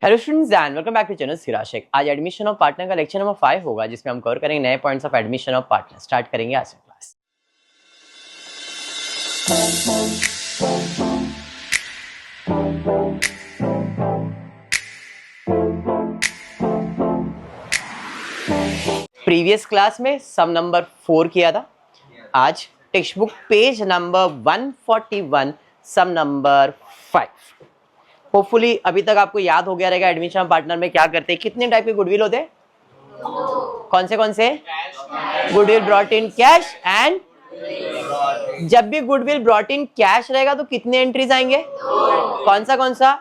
Hello students and welcome back to channel सिराशेक। आज admission of partner का lecture number 5 होगा, जिसमें हम कवर करेंगे नए points of admission of partner. Start करेंगे आज से क्लास। प्रीवियस क्लास में सम नंबर 4 किया था। आज टेक्स्ट बुक पेज नंबर 141 सम नंबर 5। होपफुली अभी तक आपको याद हो गया रहेगा एडमिशन पार्टनर में क्या करते हैं, कितने टाइप के गुडविल होते हैं, कौन से goodwill brought in cash and जब भी गुडविल ब्रॉट इन कैश रहेगा तो कितने एंट्रीज आएंगे, कौन सा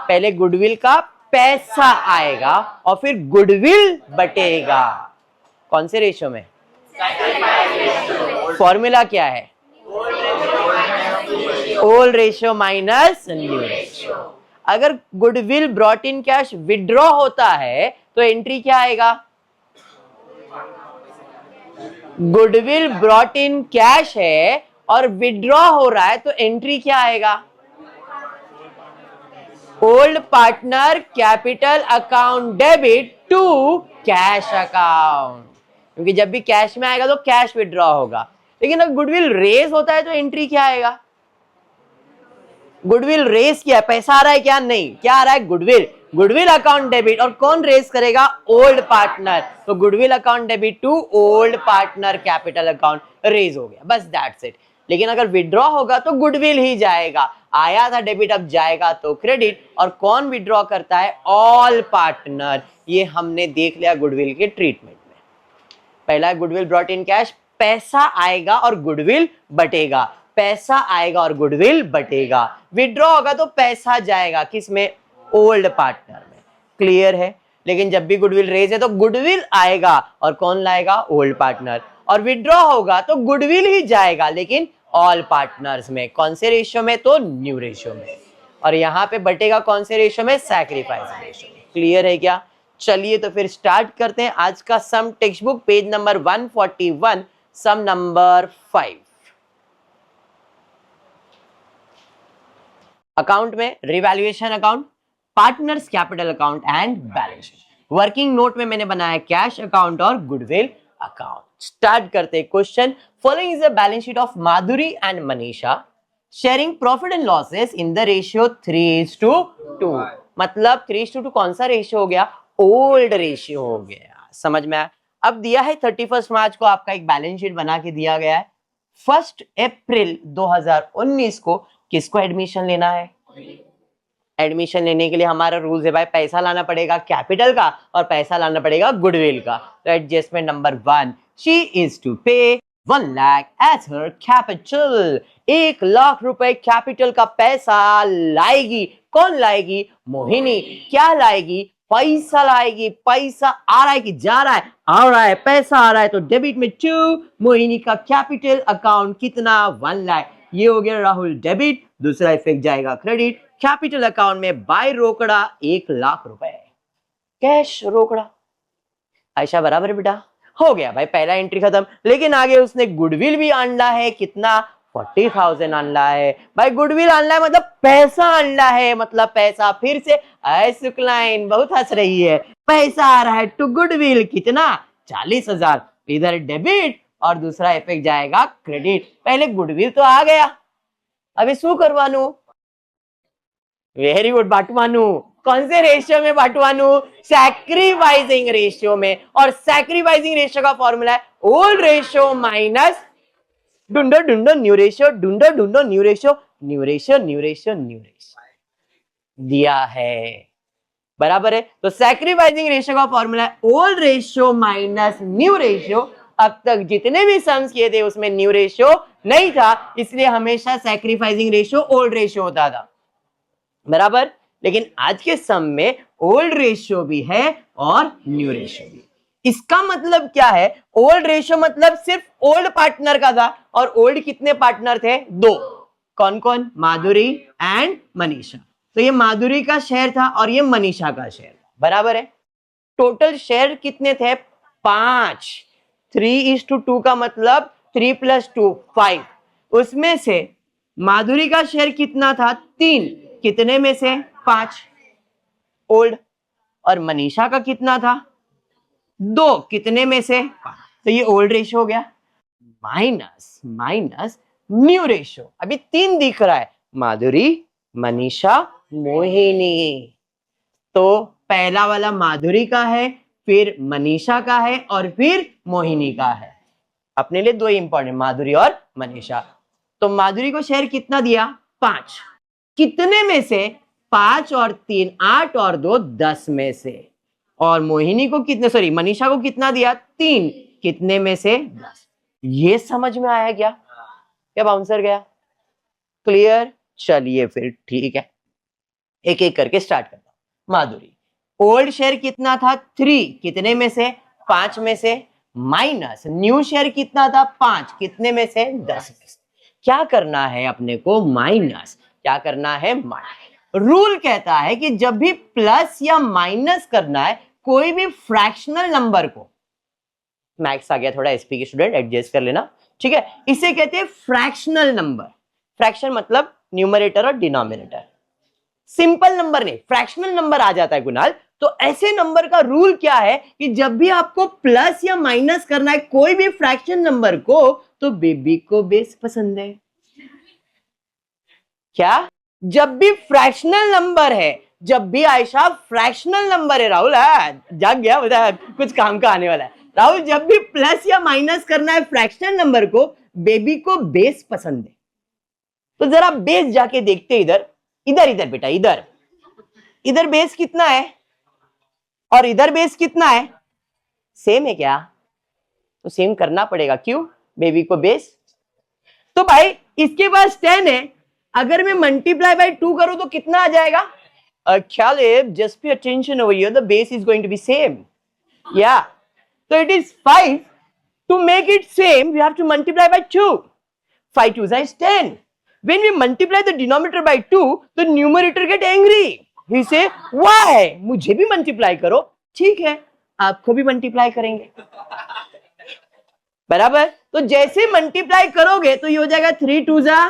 पहले गुडविल का पैसा आएगा और फिर गुडविल बटेगा। कौन से रेशियो में, फॉर्मूला क्या है, old ratio minus new ratio. अगर goodwill brought in cash withdraw होता है तो एंट्री क्या आएगा, गुडविल ब्रॉट इन कैश है और विड्रॉ हो रहा है तो एंट्री क्या आएगा, old partner capital account debit to cash account, क्योंकि जब भी कैश में आएगा तो कैश विड्रॉ होगा। लेकिन अगर गुडविल रेज होता है तो एंट्री क्या आएगा, गुडविल रेस किया, पैसा आ रहा है क्या, नहीं, क्या आ रहा है, गुडविल अकाउंट डेबिट। और कौन रेस करेगा, ओल्ड पार्टनर, तो goodwill account debit to old partner capital account raise हो गया, बस दैट्स इट। लेकिन अगर विड्रॉ होगा तो गुडविल ही जाएगा, आया था डेबिट अब जाएगा तो क्रेडिट। और कौन विड्रॉ करता है, ऑल पार्टनर। ये हमने देख लिया गुडविल के ट्रीटमेंट में। पहला गुडविल ब्रॉट इन कैश, पैसा आएगा और गुडविल बटेगा, पैसा आएगा और गुडविल बटेगा। विड्रॉ होगा तो पैसा जाएगा किसमें, ओल्ड पार्टनर में। क्लियर है। लेकिन जब भी गुडविल रेज है तो गुडविल आएगा और कौन लाएगा, ओल्ड पार्टनर। और विड्रॉ होगा तो गुडविल ही जाएगा लेकिन ऑल पार्टनर्स में। कौन से रेशियो में, तो न्यू रेशियो में। और यहाँ पे बटेगा कौन से रेशियो में, सैक्रिफाइस रेशियो में। क्लियर है क्या। चलिए तो फिर स्टार्ट करते हैं आज का सम। टेक्स्ट बुक पेज नंबर 141 सम नंबर 5। अकाउंट में revaluation account, partners capital account and balance sheet. Working note में मैंने बनाया कैश अकाउंट और गुडविल अकाउंट। स्टार्ट करते हैं question. Following is the balance sheet of Madhuri and Manisha sharing profit and losses in the ratio 3:2। मतलब 3:2 कौन सा रेशियो हो गया, ओल्ड रेशियो हो गया। समझ में आया। अब दिया है 31 मार्च को आपका एक बैलेंस शीट बना के दिया गया है। 1 अप्रैल 2019 को किसको एडमिशन लेना है, एडमिशन लेने के लिए हमारा रूल्स है भाई, पैसा लाना पड़ेगा कैपिटल का और पैसा लाना पड़ेगा गुडविल का। तो adjustment number 1, she is to pay 1 lakh as her capital. 1 lakh रुपए कैपिटल का पैसा लाएगी। कौन लाएगी, मोहिनी। क्या लाएगी, पैसा लाएगी। पैसा आ रहा है कि जा रहा है, आ रहा है, पैसा आ रहा है तो डेबिट में 2। मोहिनी का कैपिटल अकाउंट कितना, 1 लाख। ये हो गया राहुल डेबिट, दूसरा इफेक्ट जाएगा क्रेडिट। कैपिटल अकाउंट में बाय रोकड़ा 1 लाख रुपए, कैश रोकड़ा। आयशा बराबर बेटा, हो गया भाई, पहला एंट्री खत्म। लेकिन आगे उसने गुडविल भी आणला है, कितना, 40,000 आणला है भाई। गुडविल आणला है मतलब पैसा आणला है, मतलब पैसा। फिर से शुक्लाइन बहुत हंस रही है, पैसा आ रहा है टू गुडविल, कितना, 40,000। इधर डेबिट और दूसरा इफेक्ट जाएगा क्रेडिट। पहले गुडविल तो आ गया, अभी शू करवानू, वेरी गुड, बांटवानू। कौन से रेशियो में बांटवानू, सैक्रिफाइसिंग रेशियो में। और सैक्रिफाइसिंग रेशियो का फॉर्मूला है ओल्ड रेशियो माइनस ढूंढो ढूंढो न्यू रेशियो, ढूंढो ढूंढो new ratio, new ratio new ratio new ratio दिया है, बराबर है। तो सैक्रिफाइसिंग रेशियो का फॉर्मूला है old ratio minus new ratio. अब तक जितने भी सम्स किए थे उसमें न्यू रेशियो नहीं था, इसलिए हमेशा सैक्रिफाइसिंग रेशियो ओल्ड रेशियो होता था, बराबर। लेकिन आज के सम में ओल्ड रेशियो भी है और न्यू रेशियो भी। इसका मतलब क्या है, ओल्ड रेशियो मतलब सिर्फ ओल्ड पार्टनर का था। और ओल्ड कितने पार्टनर थे, 2। कौन कौन, माधुरी एंड मनीषा। तो ये माधुरी का शेयर था और ये मनीषा का शेयर था, बराबर है। टोटल शेयर कितने थे, 5। 3:2 का मतलब 3 + 2 5। उसमें से माधुरी का शेयर कितना था, 3, कितने में से, 5। ओल्ड, और मनीषा का कितना था 2, कितने में से, तो ये ओल्ड रेशियो हो गया, माइनस माइनस न्यू रेशियो, अभी 3 दिख रहा है, माधुरी, मनीषा, मोहिनी। तो पहला वाला माधुरी का है, फिर मनीषा का है, और फिर मोहिनी का है। अपने लिए 2 इंपॉर्टेंट, माधुरी और मनीषा। तो माधुरी को शेयर कितना दिया 5, कितने में से, 5 और 3 8 और 2 10 में से। और मोहिनी को कितने, सॉरी मनीषा को कितना दिया 3, कितने में से 10। ये समझ में आया क्या, क्या बाउंसर गया, क्लियर। चलिए फिर ठीक है, एक एक करके स्टार्ट करता हूं। माधुरी, ओल्ड शेयर कितना था 3, कितने में से, 5 में से, माइनस न्यू शेयर कितना था 5, कितने में से, 10 में से। क्या करना है अपने को, माइनस, क्या करना है, माइनस। रूल कहता है कि जब भी प्लस या माइनस करना है कोई भी फ्रैक्शनल नंबर को, मैथ्स आ गया थोड़ा, एसपी के स्टूडेंट एडजस्ट कर लेना, ठीक है, इसे कहते हैं फ्रैक्शनल नंबर। फ्रैक्शन मतलब न्यूमरेटर और डिनोमिनेटर, सिंपल नंबर नहीं, फ्रैक्शनल नंबर आ जाता है कुणाल। तो ऐसे नंबर का रूल क्या है कि जब भी आपको प्लस या माइनस करना है कोई भी फ्रैक्शन नंबर को, तो बेबी को बेस पसंद है। क्या, जब भी फ्रैक्शनल नंबर है, जब भी आयशा फ्रैक्शनल नंबर है, राहुल जाग गया, बता कुछ काम का आने वाला है। राहुल, जब भी प्लस या माइनस करना है फ्रैक्शनल नंबर को, बेबी को बेस पसंद है। तो जरा बेस जाके देखते, इधर इधर इधर बेटा, इधर इधर बेस कितना है और इधर बेस कितना है, सेम है क्या, तो सेम करना पड़ेगा, क्यों, बेबी को बेस। तो भाई इसके पास 10 है, अगर मैं मल्टीप्लाई बाय 2 करूं तो कितना आ जाएगा, Caleb, just pay attention over here, the base is going to be same, yeah, so it is 5. To make it same we have to multiply by 2, 5 2s is 10. When we multiply the denominator by 2, the numerator get angry, he say why, मुझे भी multiply करो, ठीक है आपको भी multiply करेंगे, बराबर। तो जैसे मल्टीप्लाई करोगे तो ये हो जाएगा 3 2 जा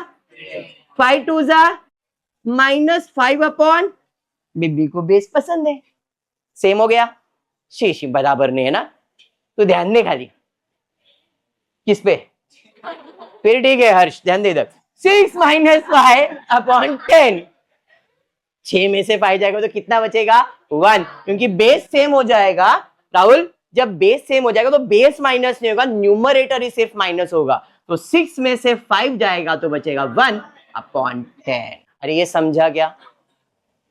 5 2 जा माइनस 5 अपॉन, बेबी को बेस पसंद है, सेम हो गया, शेष बराबर नहीं है ना, तो ध्यान दे खाली किस पे, फिर ठीक है हर्ष ध्यान दे इधर, 6 माइनस 5 अपॉन 10, 6 में से 5 जाएगा तो कितना बचेगा 1, क्योंकि बेस सेम हो जाएगा। राहुल, जब बेस सेम हो जाएगा तो बेस माइनस नहीं होगा, न्यूमरेटर ही सिर्फ माइनस होगा, तो 6 में से 5 जाएगा तो बचेगा 1 अपॉन 10। अरे ये समझा क्या,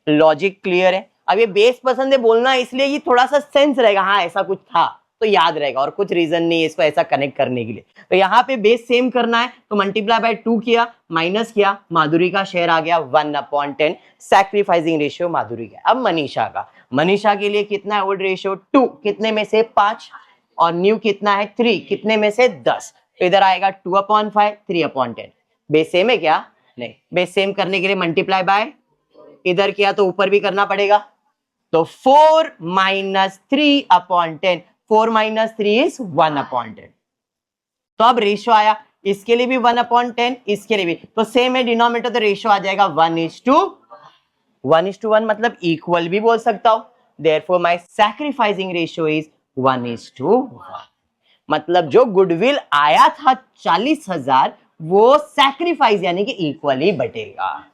लॉजिक क्लियर है। अब ये बेस पसंद है बोलना इसलिए ये थोड़ा सा सेंस रहेगा, हाँ ऐसा कुछ था तो याद रहेगा, और कुछ रीजन नहीं है इसको ऐसा कनेक्ट करने के लिए। तो यहाँ पे बेस सेम करना है तो मल्टीप्लाई बाय 2 किया, माइनस किया, माधुरी का शेयर आ गया 1 अपॉन 10, सैक्रिफाइसिंग रेशियो माधुरी का। अब मनीषा का, मनीषा के लिए कितना है ओल्ड रेशियो 2, कितने में से 5, और न्यू कितना है 3, कितने में से 10, तो इधर आएगा 2 अपॉन 5 3 अपॉन 10। बेस सेम है क्या, नहीं, बेस सेम करने के लिए मल्टीप्लाई बाय इधर किया तो ऊपर भी करना पड़ेगा, तो 4 minus 3 upon 10, 4 minus 3 is 1 upon 10। तो अब रेशियो आया, इसके लिए भी 1 अपॉन 10, इसके लिए भी, तो सेम है डिनोमिनेटर, तो रेशियो आ जाएगा 1:1 मतलब इक्वल भी बोल सकता हूं, therefore my sacrificing ratio is 1:1। मतलब जो गुडविल आया था 40,000 वो सैक्रिफाइस यानी कि इक्वल ही बटेगा।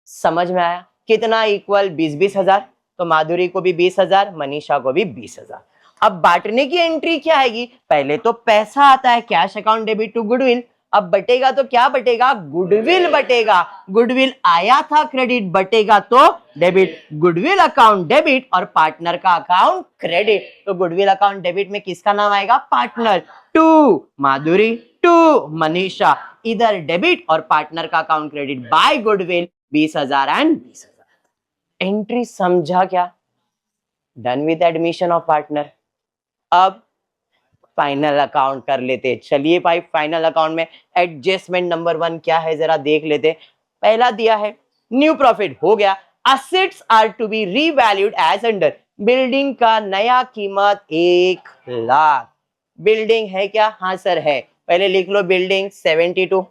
समझ में आया, कितना इक्वल, 20,000, तो माधुरी को भी 20,000, मनीषा को भी 20,000। अब बांटने की एंट्री क्या आएगी, पहले तो पैसा आता है cash account debit to goodwill, अब बटेगा तो क्या बटेगा, गुडविल बटेगा, गुडविल आया था क्रेडिट बटेगा तो डेबिट, गुडविल अकाउंट डेबिट और पार्टनर का अकाउंट क्रेडिट, तो गुडविल अकाउंट डेबिट में किसका नाम आएगा, पार्टनर, 2 माधुरी 2 मनीषा, इधर डेबिट और पार्टनर का account credit by goodwill 20,000 and 20,000। Entry समझा क्या, done with admission of partner. अब फाइनल अकाउंट कर लेते, चलिए भाई फाइनल अकाउंट में एडजस्टमेंट नंबर 1 क्या है जरा देख लेते। पहला दिया है न्यू प्रॉफिट, हो गया, assets are to be revalued as under, building का नया कीमत 1 लाख, बिल्डिंग है क्या, हाँ सर है, पहले लिख लो बिल्डिंग 72,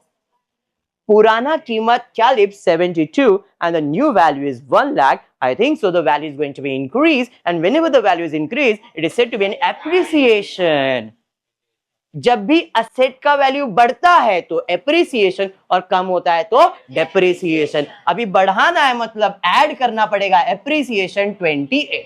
पुराना कीमत क्या lip 72 and the new value is 1 lakh. I think so the value is going to be increased, and whenever the value is increased, it is said to be an appreciation. जब भी asset का value बढ़ता है तो appreciation और कम होता है तो डेप्रिसिएशन. अभी बढ़ाना है मतलब ऐड करना पड़ेगा एप्रिसिएशन 28.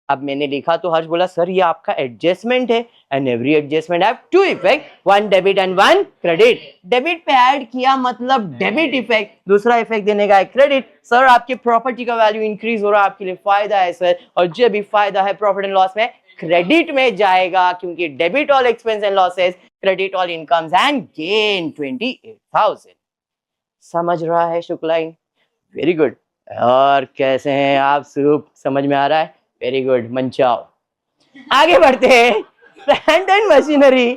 अब मैंने लिखा तो हर्ष बोला सर ये आपका एडजस्टमेंट है, and every adjustment have two effect, one debit and one credit. Debit पे ऐड किया मतलब डेबिट इफेक्ट, दूसरा इफेक्ट देने का है क्रेडिट. सर आपकी प्रॉपर्टी का वैल्यू इंक्रीज हो रहा है, आपके लिए फायदा है सर, और जो भी फायदा है प्रॉफिट एंड लॉस में क्रेडिट में जाएगा, क्योंकि debit all expense and losses, credit all incomes and gain 28,000. समझ रहा है शुक्लाइन? Very good. और कैसे हैं आप? सूप समझ में आ रहा है? Very good, manchow. आगे बढ़ते हैं. प्लांट एंड मशीनरी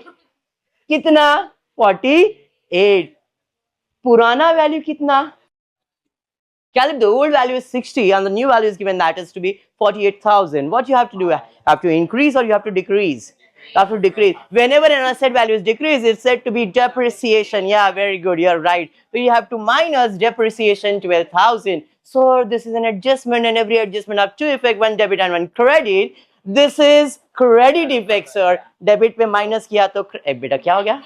कितना? 48. पुराना वैल्यू कितना? Calculate the old value is 60 and the new value is given, that is to be 48,000. What you have to do? You have to increase or you have to decrease? You have to decrease. Whenever an asset value is decreased, it's said to be depreciation. Yeah, very good. You're right. So you have to minus depreciation 12,000. So this is an adjustment, and every adjustment have two effect, one debit and one credit. This is credit effect, sir. Debit पे minus किया तो बेटा क्या हो गया?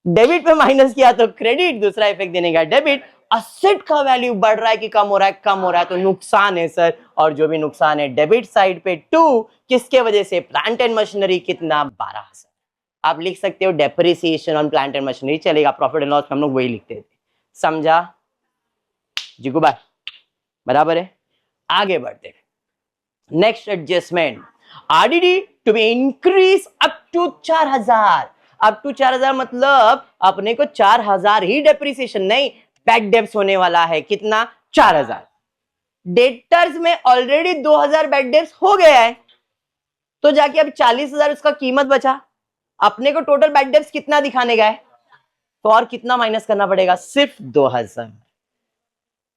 Debit पे minus किया तो क्रेडिट, दूसरा इफेक्ट देने का डेबिट. असेट का वैल्यू बढ़ रहा है कि कम हो रहा है? कम हो रहा है, तो नुकसान है सर, और जो भी नुकसान है डेबिट साइड पे 2. किसके वजह से? प्लांट एंड मशीनरी कितना? 12,000. आप लिख सकते हो depreciation on plant and machinery, चलेगा. प्रॉफिट एंड लॉस में हम लोग वही लिखते थे. समझा जीगू भाई? बराबर है. आगे बढ़ते. Next adjustment, RDD to be increase up to 4,000. Up to 4,000 मतलब अपने को 4,000 ही डेप्रिसिएशन नहीं, बैड डेब्ट्स होने वाला है. कितना? 4,000. डेटर्स में ऑलरेडी 2,000 बैड डेब्ट्स हो गया है, तो जाके अब 40,000 उसका कीमत बचा. अपने को टोटल बैड डेब्ट्स कितना दिखाने का है, तो और कितना माइनस करना पड़ेगा? सिर्फ 2,000.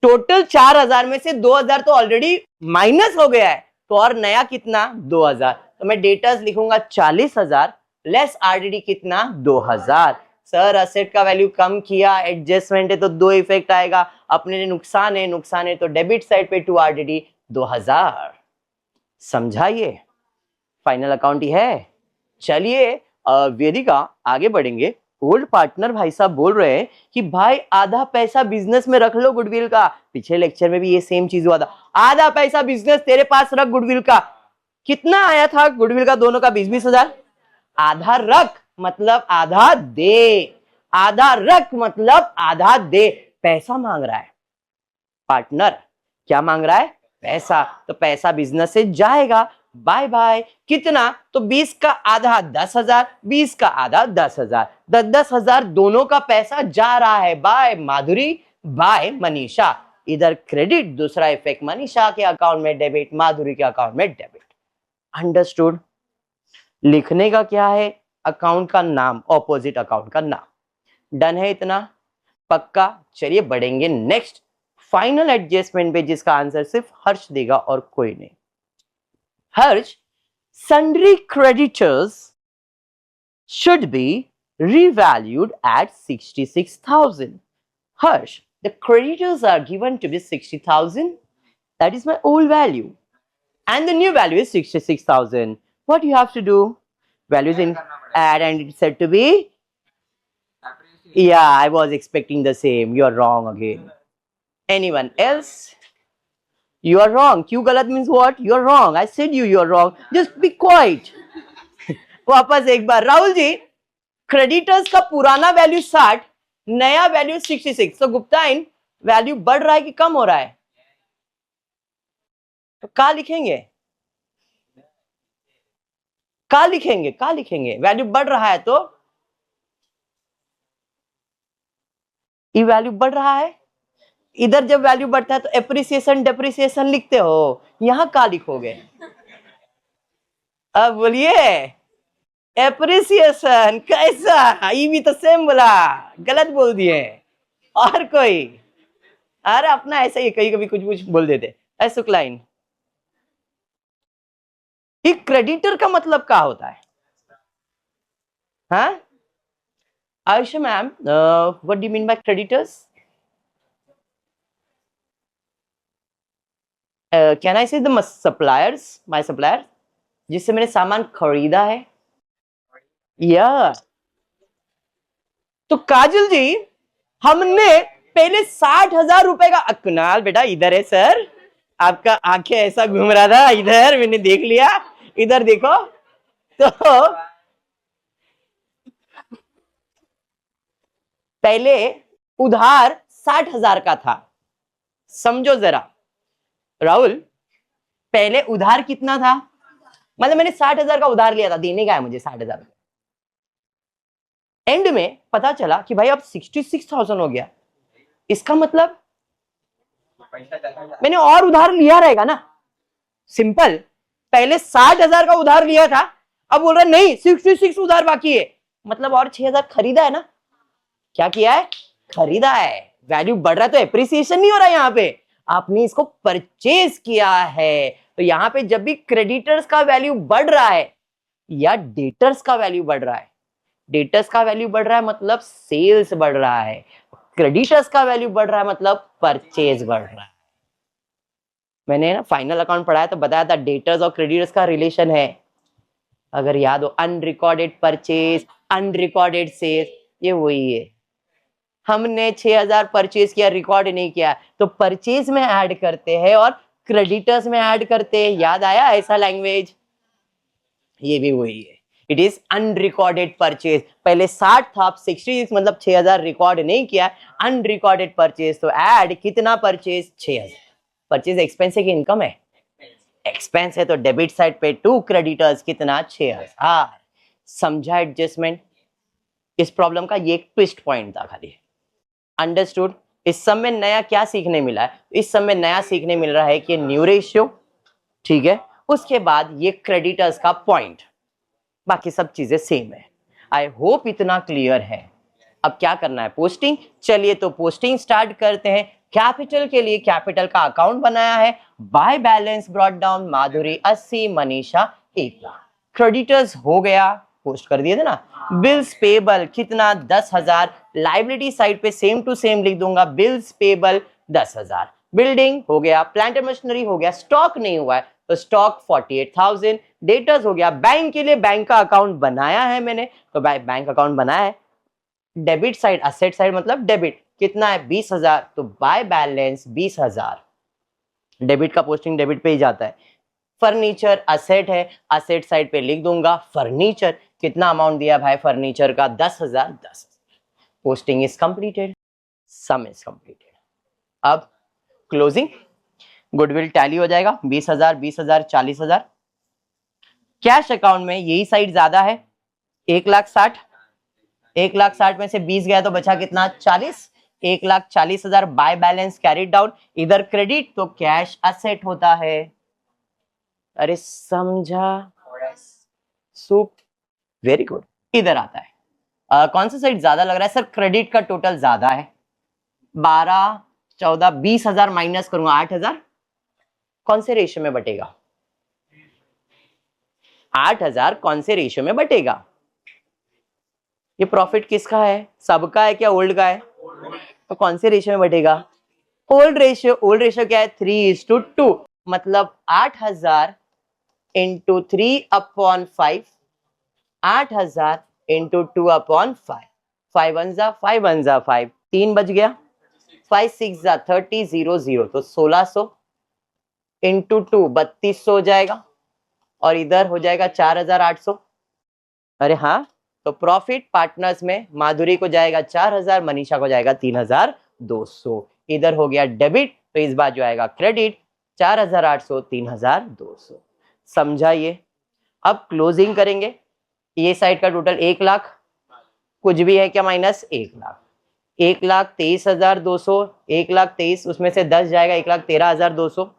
टोटल 4,000 में से 2,000 तो ऑलरेडी माइनस हो गया है, तो और नया कितना? 2,000. तो मैं डेटर्स लिखूंगा 40,000 लेस आरडीडी कितना? 2,000. सर असेट का वैल्यू कम किया, एडजस्टमेंट है तो 2 इफेक्ट आएगा. अपने नुकसान है तो डेबिट साइड पे 2 आरडीडी 2,000. समझाइए? फाइनल अकाउंट ही है. चलिए वेदिका आगे बढ़ेंगे. ओल्ड पार्टनर भाई साहब बोल रहे हैं कि भाई आधा पैसा बिजनेस में रख लो गुडविल का. पिछले लेक्चर में भी ये सेम चीज हुआ था. आधा पैसा बिजनेस तेरे पास रख गुडविल का. कितना आया था गुडविल का दोनों का? 20-20 हजार. आधा रख मतलब आधा दे, आधा रख मतलब आधा दे. पैसा मांग रहा है पार्टनर. क्या मांग रहा है? पैसा. तो पैसा बिजनेस से जाएगा. Bye bye. कितना? तो 20 का आधा 10,000, 20 का आधा 10,000. 10,000 दोनों का पैसा जा रहा है. बाय माधुरी, बाय मनीषा. इधर क्रेडिट, दूसरा इफेक्ट मनीषा के अकाउंट में डेबिट, माधुरी के अकाउंट में डेबिट. अंडरस्टूड? लिखने का क्या है? अकाउंट का नाम, ऑपोजिट अकाउंट का नाम. डन है इतना? पक्का? चलिए बढ़ेंगे नेक्स्ट फाइनल एडजस्टमेंट पे, जिसका आंसर सिर्फ हर्ष देगा और कोई नहीं. हर्ष, sundry creditors should be revalued at 66,000. Harsh, the creditors are given to be 60,000. That is my old value. And the new value is 66,000. What you have to do? Values in add and it's said to be? Yeah, I was expecting the same. You are wrong again. Anyone else? You are wrong. Q galat means what? You are wrong. I said you are wrong. Just be quiet. वापस एक बार. Rahul ji, creditors का पुराना value 60, नया value 66. तो गुप्ता इन value बढ़ रहा है कि कम हो रहा है? तो क्या लिखेंगे? क्या लिखेंगे? क्या लिखेंगे? वैल्यू बढ़ रहा है तो ये वैल्यू बढ़ रहा है. इधर जब वैल्यू बढ़ता है तो एप्रिसिएशन डेप्रिसिएशन लिखते हो. यहां क्या लिखोगे? अब बोलिए. एप्रिसिएशन. कैसा? ये भी तो सेम बोला, गलत बोल दिए. और कोई? अरे अपना ऐसा ही कहीं कभी कुछ कुछ बोल देते. ऐसा क्लाइन. ये क्रेडिटर का मतलब क्या होता है? हाँ, Ayusha ma'am, what do you mean by creditors? Can I से द सप्लायर्स, माय सप्लायर, जिससे मैंने सामान खरीदा है? या तो काजल जी, हमने पहले 60,000 रुपए का, कुणाल बेटा इधर है सर, आपका आंखें ऐसा घूम रहा था, इधर मैंने देख लिया, इधर देखो। तो पहले उधार 60,000 का था, समझो जरा राहुल, पहले उधार कितना था? मतलब मैंने 60,000 का उधार लिया था, देने का है मुझे 60,000। एंड में पता चला कि भाई अब 66,000 हो गया, इसका मतलब मैंने और उधार लिया रहेगा ना। सिंपल, पहले 60,000 का उधार लिया था, अब बोल रहा नहीं 66 उधार बाकी है, मतलब और 6,000 खरीदा है ना। क्या किया है? खरीदा है। वैल्यू बढ़ रहा है तो एप्रिसिएशन नहीं हो रहा है, यहाँ पे आपने इसको परचेज किया है। तो यहाँ पे जब भी क्रेडिटर्स का वैल्यू बढ़ रहा है या डेटर्स का वैल्यू बढ़ रहा है, डेटर्स का वैल्यू बढ़ रहा है मतलब सेल्स बढ़ रहा है, क्रेडिटर्स का वैल्यू बढ़ रहा है मतलब परचेज बढ़ रहा है। मैंने ना फाइनल अकाउंट पढ़ाया तो बताया था डेटर्स और क्रेडिटर्स का रिलेशन है, अगर याद हो, अनरिकॉर्डेड परचेज, अनरिकॉर्डेड सेल्स, ये वही है। हमने 6,000 परचेज किया, रिकॉर्ड नहीं किया, तो परचेज में ऐड करते हैं और क्रेडिटर्स में ऐड करते हैं। याद आया ऐसा लैंग्वेज? ये भी वही है, इट इज अनरिकॉर्डेड परचेज। पहले 60 था, अब 66, मतलब 6,000 रिकॉर्ड नहीं किया, अनरिकॉर्डेड परचेज, तो ऐड कितना परचेज? 6,000। परचेज एक्सपेंस है कि इनकम है? एक्सपेंस है, तो डेबिट साइड पे टू क्रेडिटर्स कितना? 6,000। समझा एडजस्टमेंट? इस प्रॉब्लम का ये एक ट्विस्ट पॉइंट था खाली। अंडरस्टूड? इस सब में नया क्या सीखने मिला है? इस सब में नया सीखने मिल रहा है कि न्यू रेशियो, ठीक है, उसके बाद ये क्रेडिटर्स का पॉइंट, बाकी सब चीजें सेम है। आई होप इतना क्लियर है। अब क्या करना है? पोस्टिंग। चलिए तो पोस्टिंग स्टार्ट करते हैं। कैपिटल के लिए कैपिटल का अकाउंट बनाया है, by balance brought down, Madhuri 80, Manisha 1,00,000। Creditors हो गया, पोस्ट कर दिए थे ना। बिल्स पेबल कितना? 10,000। लाइबिलिटी साइड पे सेम टू सेम लिख दूंगा, बिल्स पेबल 10,000। बिल्डिंग हो गया, प्लांट एंड मशीनरी हो गया, स्टॉक नहीं हुआ है तो स्टॉक 48,000। डेटर्स हो गया, बैंक के लिए बैंक का अकाउंट बनाया है मैंने, तो बैंक अकाउंट बनाया है। डेबिट साइड, असेट साइड मतलब डेबिट कितना है? 20,000, तो बाय बैलेंस 20,000। डेबिट का पोस्टिंग डेबिट पे ही जाता है। फर्नीचर असेट है, असेट साइड पे लिख दूंगा फर्नीचर। कितना अमाउंट दिया भाई फर्नीचर का? 10,000, 10,000। Posting is completed, some is completed. अब क्लोजिंग, गुडविल टैली हो जाएगा, 20,000, 20,000, 40,000। कैश अकाउंट में यही साइड ज्यादा है, 1,60,000। 1,60,000 में से 20 गया तो बचा कितना? 40। 1,40,000 बाय बैलेंस कैरिड डाउन, इधर क्रेडिट तो कैश असेट होता है। अरे समझा? सुप, वेरी गुड। इधर आता है, कौन सा साइड ज्यादा लग रहा है सर? क्रेडिट का टोटल ज्यादा है, 12, 14, 20,000 माइनस करूंगा 8,000। कौन से रेशियो में बटेगा? 8,000 कौन से रेशियो में बटेगा? ये प्रॉफिट किसका है? सबका है क्या ओल्ड का है? तो कौन से रेशियो में बटेगा? Old ratio. ओल्ड रेशियो क्या है? 3:2, मतलब 8,000 इंटू 3/5, 8,000 इंटू 2/5, 5 3 बच गया, 5 6 30 0 0, तो 1,600 इंटू 2 3,200 हो जाएगा, और इधर हो जाएगा 4,800। अरे हाँ, तो प्रॉफिट पार्टनर्स में माधुरी को जाएगा 4,000, मनीषा को जाएगा 3,200। इधर हो गया डेबिट, तो इस बार जो आएगा क्रेडिट, 4,800, 3,200। समझा ये? अब क्लोजिंग करेंगे। ये साइड का टोटल 1,00,000, कुछ भी है क्या माइनस? 1,00,000। 1,23,200, 1,23,000 उसमें से 10 जाएगा, 1,13,200।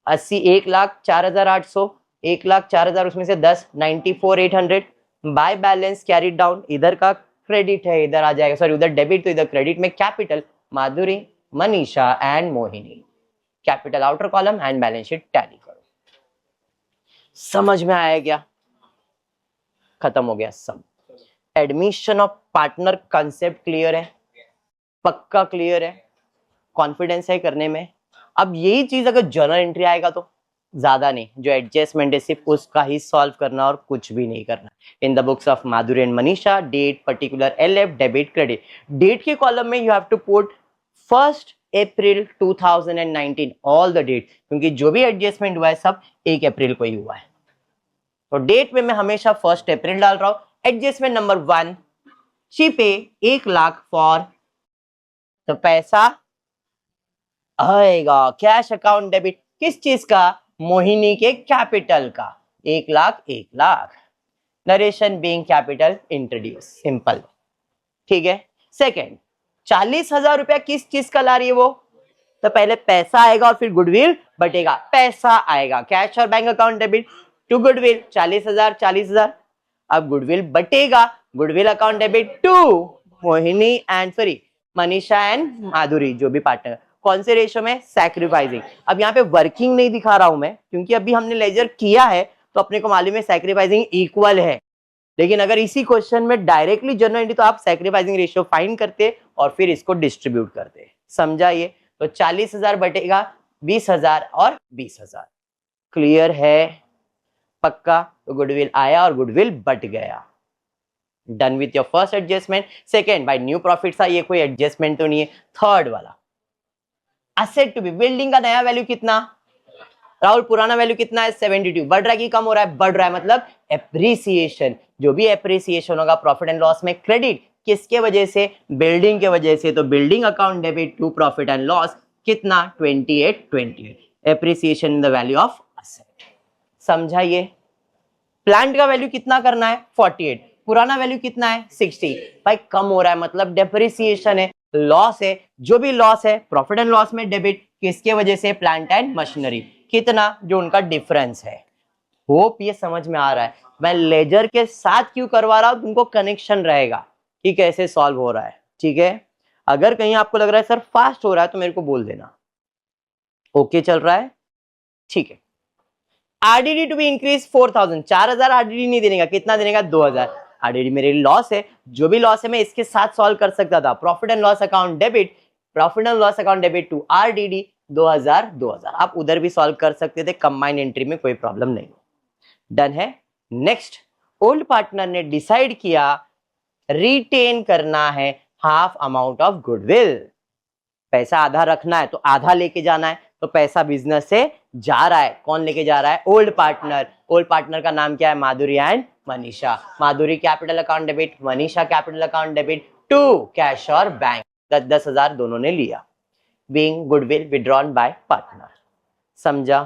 80, 1,00,000, 4,800, 1,00,000, 4,000 उसमें से 10, 94,800। बाय बैलेंस कैरिड डाउन, इधर का क्रेडिट है, इधर आ जाएगा, सॉरी उधर डेबिट, तो इधर क्रेडिट में capital Madhuri, Manisha and Mohini. Capital outer column and balance sheet tally करो। समझ में आया क्या? खत्म हो गया सब। Admission of partner concept clear है, पक्का क्लियर है, कॉन्फिडेंस है करने में। अब यही चीज अगर जर्नल एंट्री आएगा तो ज्यादा नहीं, जो एडजस्टमेंट है सिर्फ उसका ही सॉल्व करना और कुछ भी नहीं करना। In the books of Madhuri and Manisha, date, particular, LF, debit, credit. Date के कॉलम में you have to put 1 April 2019 all the date, क्योंकि जो भी एडजस्टमेंट हुआ है सब 1 अप्रैल को ही हुआ है। तो डेट में मैं हमेशा 1 अप्रैल डाल रहा हूं। एडजस्टमेंट नंबर 1, शी पे 1 लाख फॉर, तो पैसा आएगा कैश अकाउंट डेबिट किस चीज का, मोहिनी के कैपिटल का, 1 lakh 1 lakh. Narration being capital introduce, simple, ठीक है। सेकेंड, 40,000 रुपया किस चीज का ला रही है वो, तो पहले पैसा आएगा और फिर गुडविल बटेगा, पैसा आएगा कैश और bank account debit to goodwill 40,000 40,000। अब गुडविल बटेगा, goodwill account debit to Mohini and sorry Manisha and Madhuri, जो भी पार्टनर। कौन से रेशो में, सैक्रिफाइसिंग। अब यहाँ पे वर्किंग नहीं दिखा रहा हूं मैं, क्योंकि अभी हमने लेजर किया है तो अपने को मालूम है सैक्रिफाइसिंग इक्वल है। लेकिन अगर इसी क्वेश्चन में डायरेक्टली जनरल एंट्री, तो आप सैक्रिफाइसिंग रेशियो फाइंड करते और फिर इसको डिस्ट्रीब्यूट करते। समझा ये? तो 40,000 बटेगा 20,000 और 20,000। क्लियर है, पक्का? तो गुडविल आया और गुडविल बट गया। Done with your first adjustment. Second, by new profit था, ये कोई एडजस्टमेंट तो नहीं है। थर्ड वाला, एसेट टू बी, बिल्डिंग का नया वैल्यू कितना, राहुल पुराना वैल्यू कितना है, 72। बढ़ रहा है कि कम हो रहा है, बढ़ रहा है, मतलब एप्रिसिएशन। जो भी एप्रिसिएशन होगा प्रॉफिट एंड लॉस में क्रेडिट, किसके वजह से, बिल्डिंग के वजह से। तो building account debit to profit and loss कितना, 28 appreciation in the value of asset. समझा ये? प्लांट का वैल्यू कितना करना है, 48। पुराना वैल्यू कितना है, 60। भाई कम हो रहा है मतलब डेप्रिसिएशन है, लॉस है। जो भी लॉस है प्रॉफिट एंड लॉस में डेबिट किसके वजह से, प्लांट एंड मशीनरी। कितना, जो उनका डिफरेंस है। होप ये समझ में आ रहा है। मैं लेजर के साथ क्यों करवा रहा हूं, तुमको कनेक्शन रहेगा कि कैसे सॉल्व हो रहा है, ठीक है। अगर कहीं आपको लग रहा है सर फास्ट हो रहा है तो मेरे को बोल देना। ओके चल रहा है, ठीक है। RDD to be increase 4,000, 4,000 RDD नहीं देने का, कितना देने का, 2,000। आरडीडी मेरे लॉस है, जो भी लॉस है मैं इसके साथ सॉल्व कर सकता था। Profit and loss account debit, profit and loss account debit to RDD 2,000 2,000। आप उधर भी सॉल्व कर सकते थे, कंबाइंड एंट्री में कोई प्रॉब्लम नहीं। डन है। नेक्स्ट, ओल्ड पार्टनर ने डिसाइड किया रिटेन करना है हाफ अमाउंट ऑफ गुडविल। पैसा आधा रखना है तो आधा लेके जाना है, तो पैसा बिजनेस से जा रहा है। कौन लेके जा रहा है, ओल्ड पार्टनर। ओल्ड पार्टनर का नाम क्या है, Madhuri and Manisha. Madhuri capital account debit, Manisha capital account debit to cash और बैंक। 10,000 दोनों ने लिया। Being goodwill withdrawn by partner. समझा?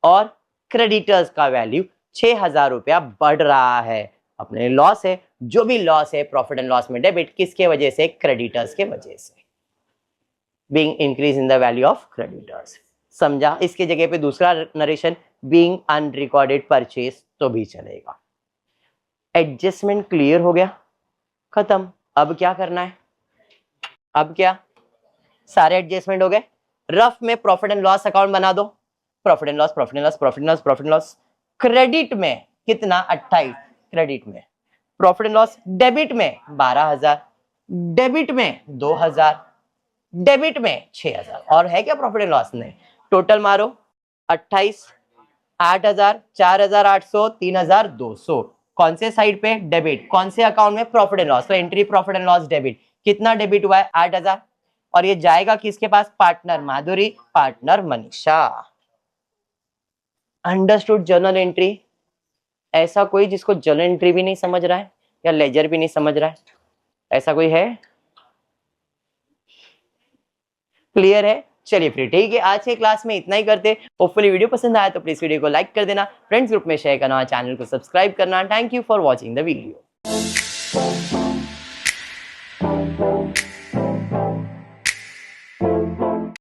और क्रेडिटर्स का वैल्यू 6,000 रुपया बढ़ रहा है, अपने लॉस है। जो भी लॉस है प्रॉफिट एंड लॉस में डेबिट किसके वजह से, क्रेडिटर्स के वजह से। Being increase in the value of creditors. समझा? इसके जगह पे दूसरा नरेशन बीइंग अनरिकॉर्डेड परचेज तो भी चलेगा। एडजस्टमेंट क्लियर हो गया, खत्म। अब क्या करना है, अब क्या, सारे एडजस्टमेंट हो गए। रफ में प्रॉफिट एंड लॉस अकाउंट बना दो। Profit and loss, profit and loss, profit and loss, profit and loss. Credit में कितना, 28 क्रेडिट में। प्रॉफिट एंड लॉस डेबिट में 12,000, डेबिट में 2,000, डेबिट में 6,000। और है क्या प्रॉफिट एंड लॉस में, टोटल मारो 28, 8,000, 4,800, 3,200। कौन से साइड पे, डेबिट। कौन से अकाउंट में, प्रॉफिट एंड लॉस। तो entry profit and loss debit, कितना डेबिट हुआ है, 8,000। और ये जाएगा किसके पास, partner Madhuri, partner Manisha. Understood journal entry? ऐसा कोई जिसको जर्नल एंट्री भी नहीं समझ रहा है या लेजर भी नहीं समझ रहा है, ऐसा कोई है? क्लियर है? चलिए फिर ठीक है, आज के क्लास में इतना ही करते। होपफुली वीडियो पसंद आया तो प्लीज वीडियो को लाइक कर देना, फ्रेंड्स ग्रुप में शेयर करना, चैनल को सब्सक्राइब करना। Thank you for watching the video.